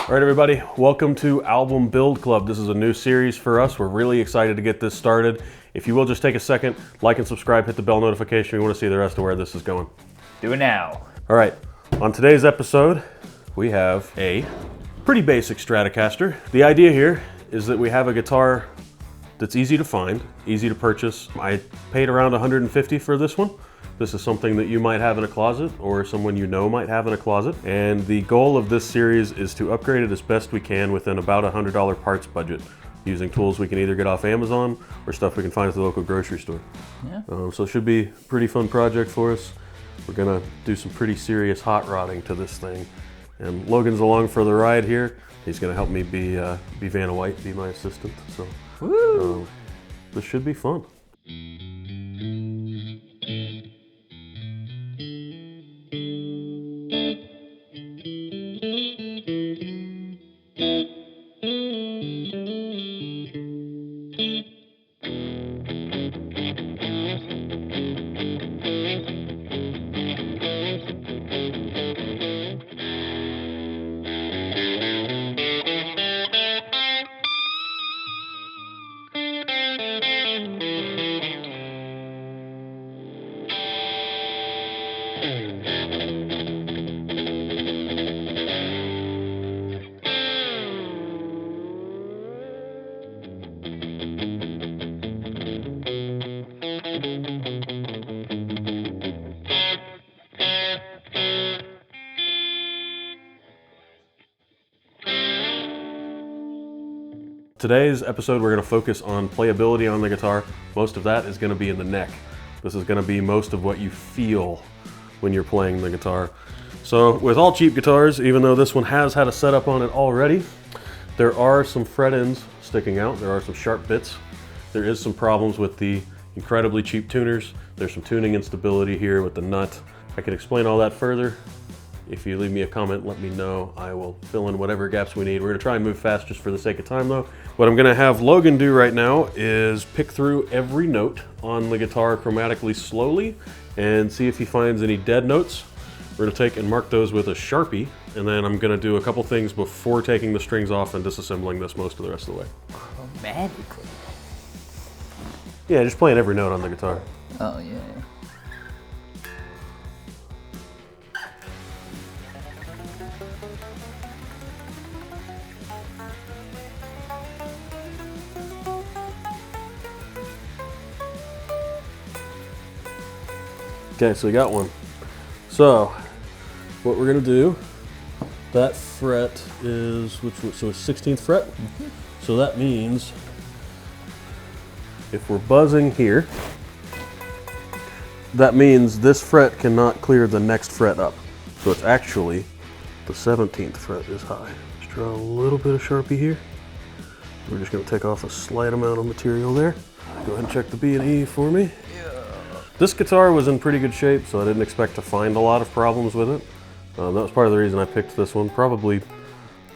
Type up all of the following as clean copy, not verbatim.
All right, everybody, welcome to Album Build Club. This is a new series for us. We're really excited to get this started. If you will just take a second, like and subscribe, hit the bell notification. We want to see the rest of where this is going. Do it now. All right, on today's episode, we have a pretty basic Stratocaster. The idea here is that we have a guitar that's easy to find, easy to purchase. I paid around $150 for this one. This is something that you might have in a closet or someone you know might have in a closet. And the goal of this series is to upgrade it as best we can within about a $100 parts budget using tools we can either get off Amazon or stuff we can find at the local grocery store. Yeah. So it should be a pretty fun project for us. We're gonna do some pretty serious hot rodding to this thing. And Logan's along for the ride here. He's gonna help me be Vanna White, be my assistant. So this should be fun. Today's episode, we're going to focus on playability on the guitar. Most of that is going to be in the neck. This is going to be most of what you feel when you're playing the guitar. So with all cheap guitars, even though this one has had a setup on it already, there are some fret ends sticking out. There are some sharp bits. There is some problems with the incredibly cheap tuners. There's some tuning instability here with the nut. I can explain all that further. If you leave me a comment, let me know. I will fill in whatever gaps we need. We're gonna try and move fast just for the sake of time though. What I'm gonna have Logan do right now is pick through every note on the guitar chromatically slowly and see if he finds any dead notes. We're gonna take and mark those with a Sharpie, and then I'm gonna do a couple things before taking the strings off and disassembling this most of the rest of the way. Chromatically? Yeah, just playing every note on the guitar. Oh, yeah. Okay, so we got one. So, what we're gonna do, that fret is, so it's 16th fret. So that means, if we're buzzing here, that means this fret cannot clear the next fret up. So it's actually, the 17th fret is high. Just draw a little bit of Sharpie here. We're just gonna take off a slight amount of material there. Go ahead and check the B and E for me. This guitar was in pretty good shape, so I didn't expect to find a lot of problems with it. That was part of the reason I picked this one. Probably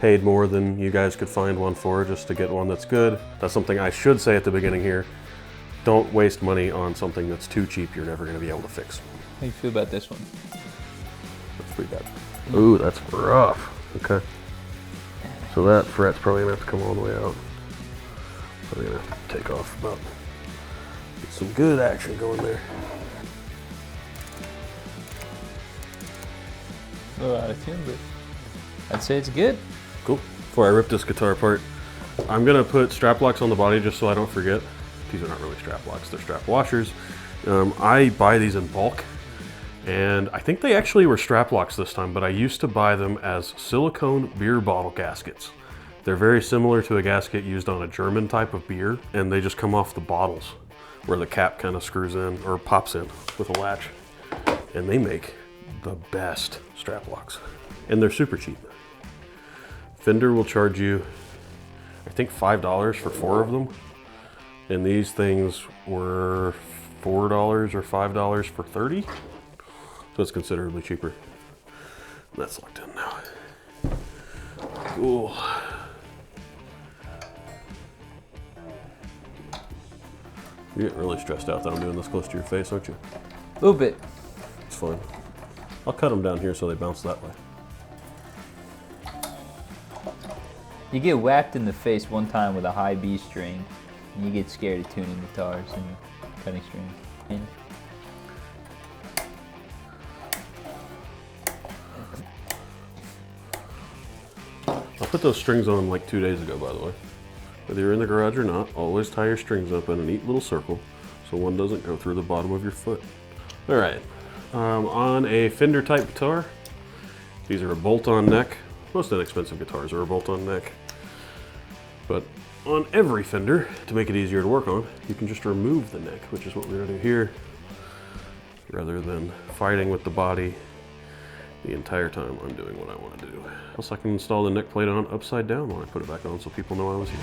paid more than you guys could find one for just to get one that's good. That's something I should say at the beginning here. Don't waste money on something that's too cheap you're never going to be able to fix. How do you feel about this one? That's pretty bad. Ooh, that's rough. Okay. So that fret's probably going to have to come all the way out. Probably going to have to take off about, get some good action going there. A little out of tune, but I'd say it's good. Cool. Before I rip this guitar apart, I'm gonna put strap locks on the body just so I don't forget. These are not really strap locks, they're strap washers. I buy these in bulk, and I think they actually were strap locks this time, but I used to buy them as silicone beer bottle gaskets. They're very similar to a gasket used on a German type of beer, and they just come off the bottles where the cap kind of screws in or pops in with a latch. And they make the best strap locks, and they're super cheap. Fender will charge you, I think, $5 for 4 of them, and these things were $4 or $5 for 30, so it's considerably cheaper. That's locked in now. Cool. You're getting really stressed out that I'm doing this close to your face, aren't you? A little bit. It's fine. I'll cut them down here so they bounce that way. You get whacked in the face one time with a high B string, and you get scared of tuning guitars and cutting strings. And I put those strings on like 2 days ago, by the way. Whether you're in the garage or not, always tie your strings up in a neat little circle so one doesn't go through the bottom of your foot. All right, on a Fender type guitar, these are a bolt-on neck. Most inexpensive guitars are a bolt-on neck. But on every Fender, to make it easier to work on, you can just remove the neck, which is what we're gonna do here, rather than fighting with the body the entire time I'm doing what I want to do. Also, I can install the neck plate on upside down when I put it back on so people know I was here.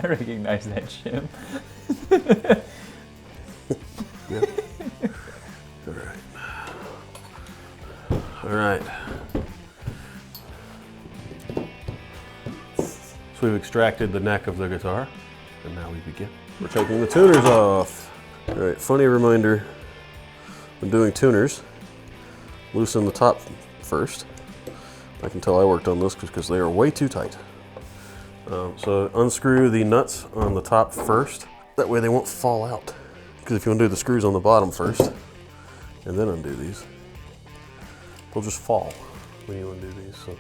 I recognize that shim. Yep. All right. All right. So we've extracted the neck of the guitar, and now we begin. We're taking the tuners off. All right, funny reminder, when doing tuners, loosen the top first. I can tell I worked on this because they are way too tight. So unscrew the nuts on the top first. That way they won't fall out. Because if you undo the screws on the bottom first, and then undo these, they'll just fall when you undo these, so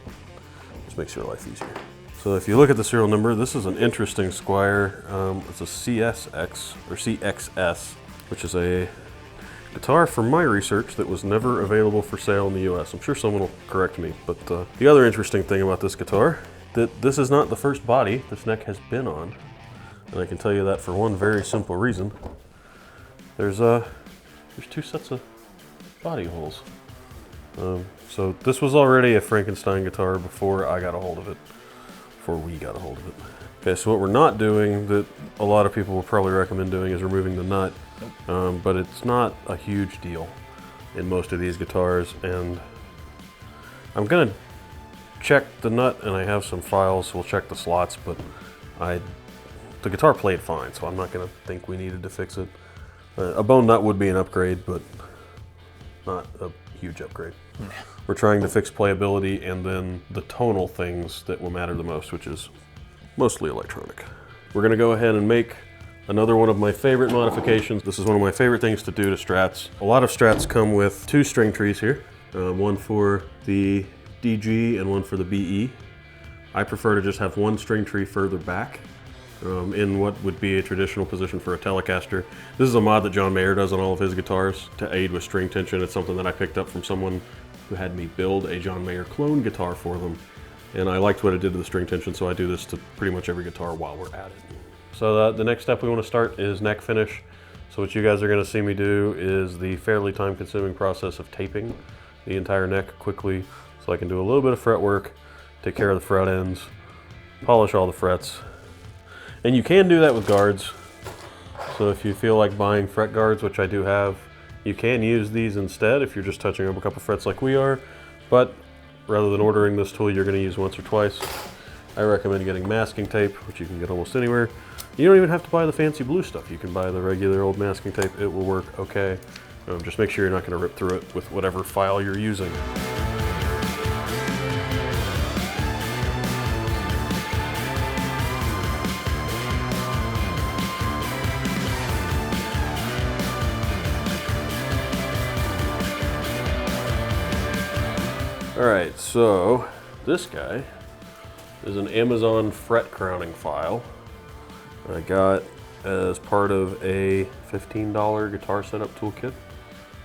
just makes your life easier. So if you look at the serial number, this is an interesting Squire. It's a CSX, or CXS, which is a guitar from my research that was never available for sale in the US. I'm sure someone will correct me, but the other interesting thing about this guitar, that this is not the first body this neck has been on. And I can tell you that for one very simple reason. There's two sets of body holes. So this was already a Frankenstein guitar before I got a hold of it, before we got a hold of it. Okay, so what we're not doing that a lot of people will probably recommend doing is removing the nut, but it's not a huge deal in most of these guitars, and I'm gonna check the nut, and I have some files, so we'll check the slots, but the guitar played fine, so I'm not gonna think we needed to fix it. A bone nut would be an upgrade, but not a huge upgrade. We're trying to fix playability and then the tonal things that will matter the most, which is mostly electronic. We're gonna go ahead and make another one of my favorite modifications. This is one of my favorite things to do to Strats. A lot of Strats come with two string trees here, one for the DG and one for the BE. I prefer to just have one string tree further back in what would be a traditional position for a Telecaster. This is a mod that John Mayer does on all of his guitars to aid with string tension. It's something that I picked up from someone who had me build a John Mayer clone guitar for them. And I liked what it did to the string tension, so I do this to pretty much every guitar while we're at it. So the next step we want to start is neck finish. So what you guys are going to see me do is the fairly time-consuming process of taping the entire neck quickly, so I can do a little bit of fret work, take care of the fret ends, polish all the frets. And you can do that with guards. So if you feel like buying fret guards, which I do have, you can use these instead if you're just touching up a couple frets like we are. But rather than ordering this tool you're going to use once or twice, I recommend getting masking tape, which you can get almost anywhere. You don't even have to buy the fancy blue stuff. You can buy the regular old masking tape. It will work okay. Just make sure you're not going to rip through it with whatever file you're using. All right, so this guy is an Amazon fret crowning file I got as part of a $15 guitar setup toolkit.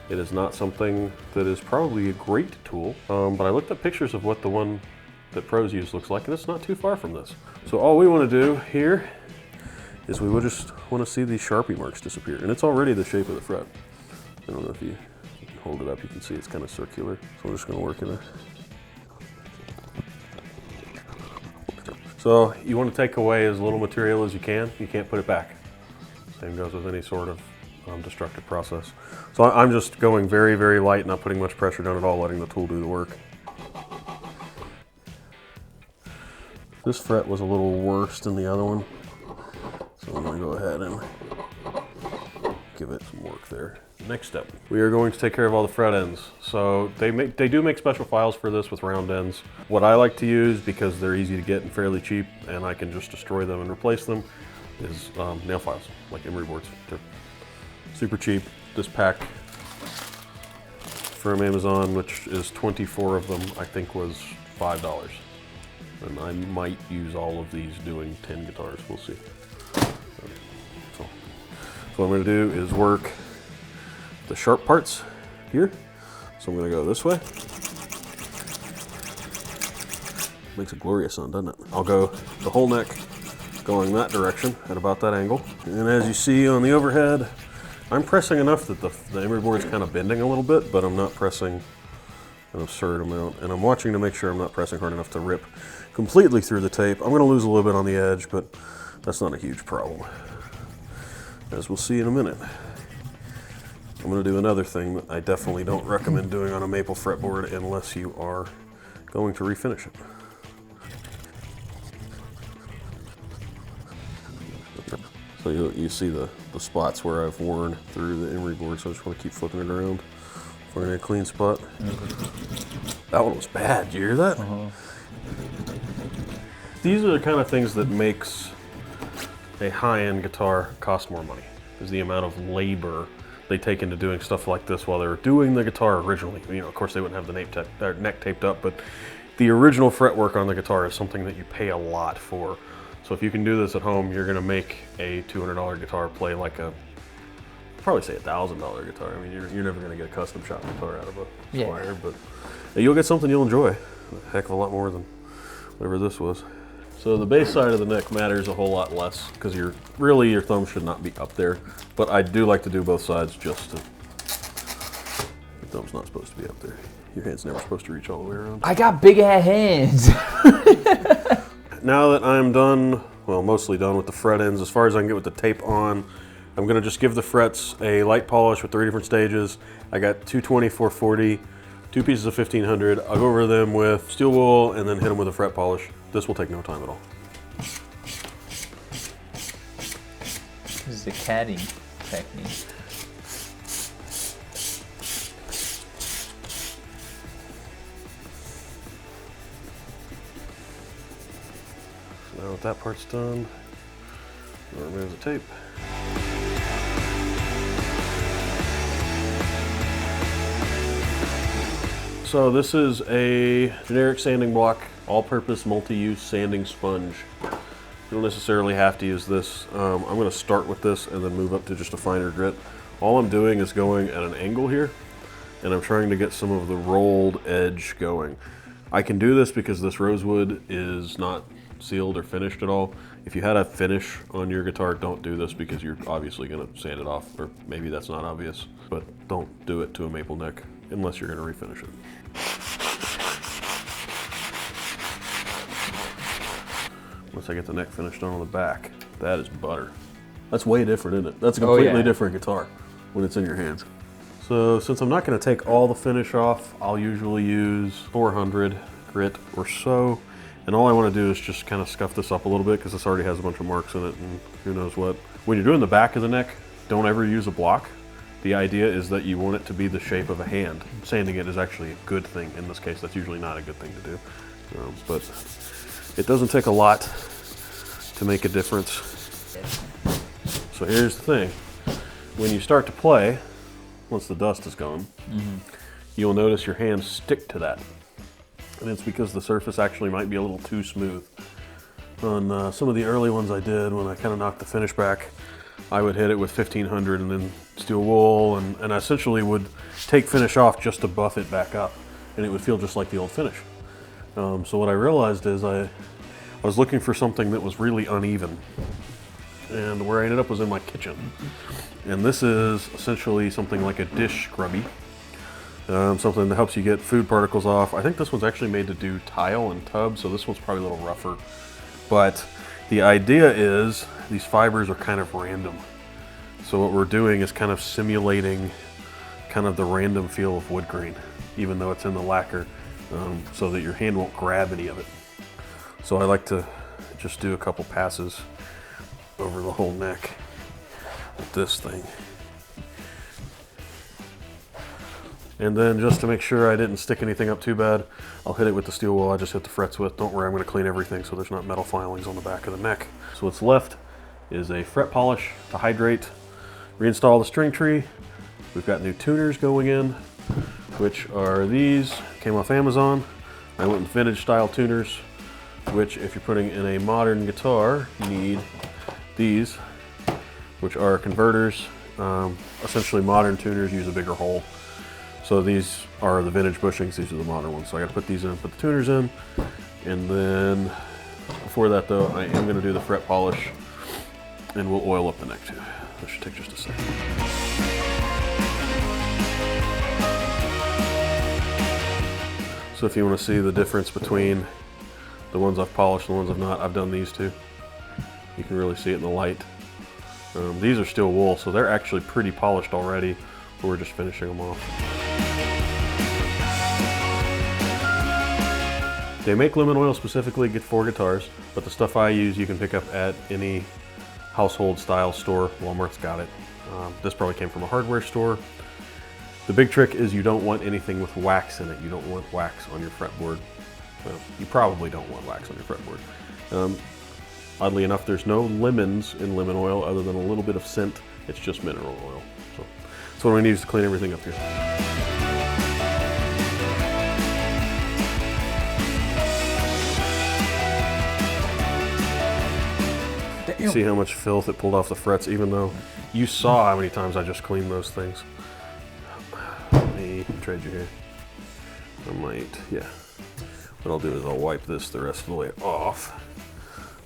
It is not something that is probably a great tool, but I looked up pictures of what the one that pros use looks like, and it's not too far from this. So all we want to do here is we would just want to see these Sharpie marks disappear, and it's already the shape of the fret. I don't know if you can hold it up, you can see it's kind of circular. So we're just going to work in it. So you want to take away as little material as you can. You can't put it back. Same goes with any sort of destructive process. So I'm just going very, very light, not putting much pressure down at all, letting the tool do the work. This fret was a little worse than the other one, so I'm going to go ahead and give it some work there. Next step, we are going to take care of all the fret ends. So they do make special files for this with round ends. What I like to use, because they're easy to get and fairly cheap, and I can just destroy them and replace them, is nail files, like emery boards. They're super cheap. This pack from Amazon, which is 24 of them, I think was $5. And I might use all of these doing 10 guitars, we'll see. So what I'm gonna do is work the sharp parts here. So I'm gonna go this way. Makes a glorious sound, doesn't it? I'll go the whole neck going that direction at about that angle. And as you see on the overhead, I'm pressing enough that the emery board's kind of bending a little bit, but I'm not pressing an absurd amount. And I'm watching to make sure I'm not pressing hard enough to rip completely through the tape. I'm gonna lose a little bit on the edge, but that's not a huge problem, as we'll see in a minute. I'm gonna do another thing that I definitely don't recommend doing on a maple fretboard unless you are going to refinish it. So you see the spots where I've worn through the emery board, so I just want to keep flipping it around, finding a clean spot. That one was bad, did you hear that? These are the kind of things that makes a high-end guitar cost more money, is the amount of labor they take into doing stuff like this while they were doing the guitar originally. You know, of course they wouldn't have the neck taped up, but the original fretwork on the guitar is something that you pay a lot for. So if you can do this at home, you're gonna make a $200 guitar play like a, I'd probably say $1,000 guitar. I mean, you're never gonna get a custom shop guitar out of a Squire, but you'll get something you'll enjoy a heck of a lot more than whatever this was. So the base side of the neck matters a whole lot less because your thumb should not be up there, but I do like to do both sides just to, your thumb's not supposed to be up there. Your hand's never supposed to reach all the way around. I got big ass hands. Now that I'm done, well, mostly done with the fret ends, as far as I can get with the tape on, I'm gonna just give the frets a light polish with 3 different stages. I got 220, 440, 2 pieces of 1500. I'll go over them with steel wool and then hit them with a fret polish. This will take no time at all. This is the caddying technique. Now that that part's done, we'll remove the tape. So this is a generic sanding block, all-purpose multi-use sanding sponge. You don't necessarily have to use this. I'm going to start with this and then move up to just a finer grit. All I'm doing is going at an angle here, and I'm trying to get some of the rolled edge going. I can do this because this rosewood is not sealed or finished at all. If you had a finish on your guitar, don't do this because you're obviously going to sand it off, or maybe that's not obvious, but don't do it to a maple neck unless you're going to refinish it. Once I get the neck finished on the back, that is butter. That's way different, isn't it? That's a completely different guitar when it's in your hands. So since I'm not going to take all the finish off, I'll usually use 400 grit or so. And all I want to do is just kind of scuff this up a little bit because this already has a bunch of marks in it and who knows what. When you're doing the back of the neck, don't ever use a block. The idea is that you want it to be the shape of a hand. Sanding it is actually a good thing. In this case, that's usually not a good thing to do. But it doesn't take a lot to make a difference. So here's the thing. When you start to play, once the dust is gone, you'll notice your hands stick to that. And it's because the surface actually might be a little too smooth. On some of the early ones I did, when I kind of knocked the finish back, I would hit it with 1500 and then steel wool, and I essentially would take finish off just to buff it back up, and it would feel just like the old finish. So what I realized is I was looking for something that was really uneven, and where I ended up was in my kitchen. And this is essentially something like a dish scrubby. Something that helps you get food particles off. I think this one's actually made to do tile and tub, so this one's probably a little rougher. But the idea is these fibers are kind of random. So what we're doing is kind of simulating kind of the random feel of wood grain, even though it's in the lacquer, so that your hand won't grab any of it. So I like to just do a couple passes over the whole neck with this thing. And then just to make sure I didn't stick anything up too bad, I'll hit it with the steel wool I just hit the frets with. Don't worry, I'm gonna clean everything so there's not metal filings on the back of the neck. So what's left is a fret polish to hydrate, reinstall the string tree. We've got new tuners going in, which are these, came off Amazon. I went with vintage style tuners, which if you're putting in a modern guitar, you need these, which are converters. Essentially modern tuners use a bigger hole. So these are the vintage bushings, these are the modern ones. So I gotta put these in, put the tuners in, and then before that though, I am gonna do the fret polish, and we'll oil up the neck too. That should take just a second. So if you wanna see the difference between the ones I've polished and the ones I've not, I've done these two. You can really see it in the light. These are steel wool, so they're actually pretty polished already, but we're just finishing them off. They make lemon oil specifically for guitars, but the stuff I use you can pick up at any household style store. Walmart's got it. This probably came from a hardware store. The big trick is you don't want anything with wax in it. You don't want wax on your fretboard. Well, you probably don't want wax on your fretboard. Oddly enough, there's no lemons in lemon oil other than a little bit of scent. It's just mineral oil. So that's what we need to clean everything up here. See how much filth it pulled off the frets, even though you saw how many times I just cleaned those things. Let me trade you here. I might, yeah. What I'll do is I'll wipe this the rest of the way off.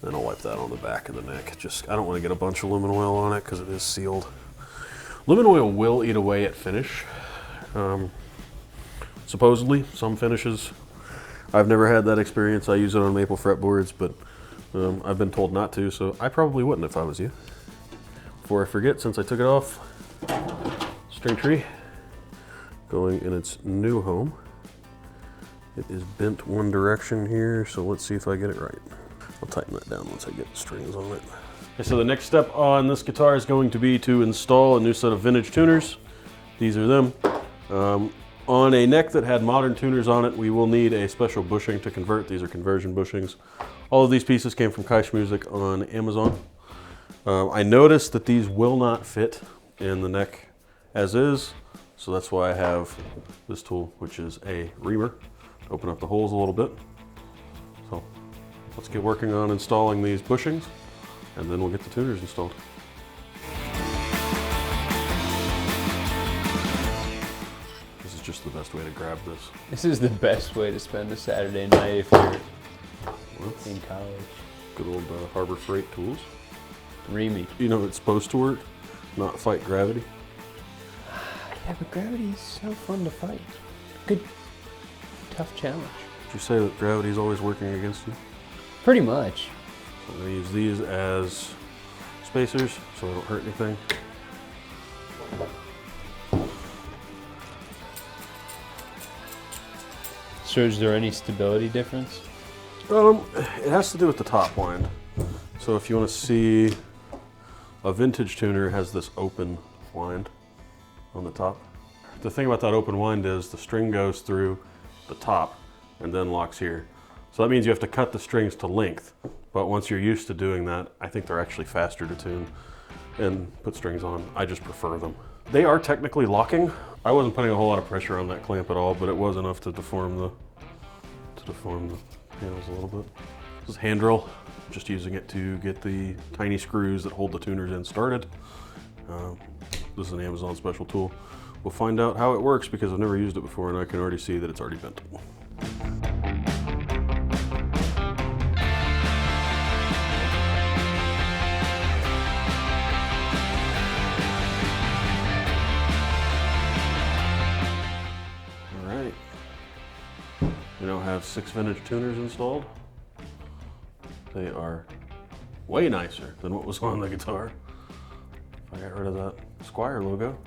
Then I'll wipe that on the back of the neck. I don't want to get a bunch of lemon oil on it because it is sealed. Lemon oil will eat away at finish. Supposedly, some finishes. I've never had that experience. I use it on maple fretboards, but I've been told not to, so I probably wouldn't if I was you. Before I forget, since I took it off, string tree going in its new home. It is bent one direction here, so let's see if I get it right. I'll tighten that down once I get the strings on it. Okay, so the next step on this guitar is going to be to install a new set of vintage tuners. These are them. On a neck that had modern tuners on it, we will need a special bushing to convert. These are conversion bushings. All of these pieces came from Kaish Music on Amazon. I noticed that these will not fit in the neck as is, so that's why I have this tool, which is a reamer. Open up the holes a little bit. So let's get working on installing these bushings, and then we'll get the tuners installed. This is just the best way to grab this. This is the best way to spend a Saturday night if you're in college. Good old Harbor Freight tools. Reamy. You know, it's supposed to work, not fight gravity. Yeah, but gravity is so fun to fight. Good, tough challenge. Did you say that gravity is always working against you? Pretty much. So I'm going to use these as spacers so they don't hurt anything. So is there any stability difference? It has to do with the top wind. So if you want to see, a vintage tuner has this open wind on the top. The thing about that open wind is the string goes through the top and then locks here. So that means you have to cut the strings to length. But once you're used to doing that, I think they're actually faster to tune and put strings on. I just prefer them. They are technically locking. I wasn't putting a whole lot of pressure on that clamp at all, but it was enough to deform the panels a little bit. This is hand drill, just using it to get the tiny screws that hold the tuners in started. This is an Amazon special tool. We'll find out how it works because I've never used it before and I can already see that it's already bent. We now have 6 vintage tuners installed. They are way nicer than what was on the guitar. If I got rid of that Squire logo,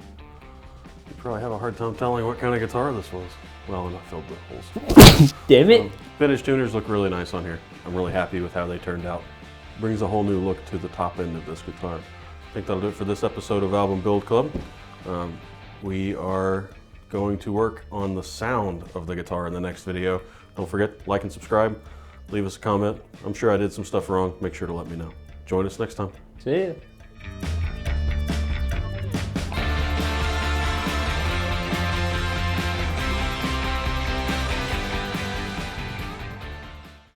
you'd probably have a hard time telling what kind of guitar this was. Well, and I filled the holes. Damn it! Finished tuners look really nice on here. I'm really happy with how they turned out. Brings a whole new look to the top end of this guitar. I think that'll do it for this episode of Album Build Club. We are going to work on the sound of the guitar in the next video. Don't forget, like and subscribe. Leave us a comment. I'm sure I did some stuff wrong. Make sure to let me know. Join us next time. See ya.